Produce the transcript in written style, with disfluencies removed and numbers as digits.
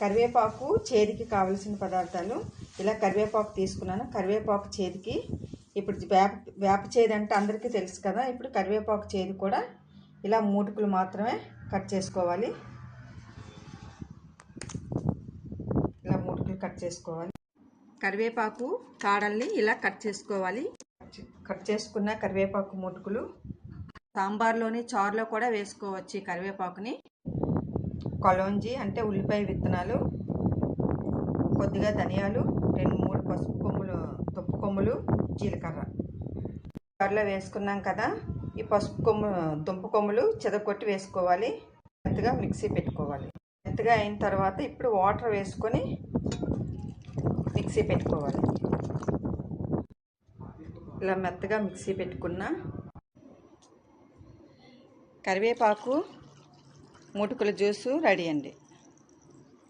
కరివేపాకు చేదుకి కావలసిన పదార్థాలు. ఇలా కరివేపాకు తీసుకున్నాను. కరివేపాకు చేదుకి ఇప్పుడు వేప చేదు అంటే అందరికీ తెలుసు కదా. ఇప్పుడు కరివేపాకు చేదు కూడా ఇలా మూటుకులు మాత్రమే కట్ చేసుకోవాలి. ఇలా మూటుకులు కట్ చేసుకోవాలి. కరివేపాకు కాడల్ని ఇలా కట్ చేసుకోవాలి. కట్ చేసుకున్న కరివేపాకు మూటుకులు సాంబార్లోని చారులో కూడా వేసుకోవచ్చు. ఈ కరివేపాకుని కొలంజి అంటే ఉల్లిపాయ విత్తనాలు, కొద్దిగా ధనియాలు, 2-3 పసుపు కొమ్ములు, తుప్పు కొమ్ములు, జీలకర్ర చారులో వేసుకున్నాం కదా. ఈ దుంప కొమ్ములు చెదకొట్టి వేసుకోవాలి. మెత్తగా మిక్సీ పెట్టుకోవాలి. మెత్తగా అయిన తర్వాత ఇప్పుడు వాటర్ వేసుకొని మిక్సీ పెట్టుకోవాలి. ఇలా మెత్తగా మిక్సీ పెట్టుకున్న కరివేపాకు మూటుకుల జ్యూసు రెడీ అండి.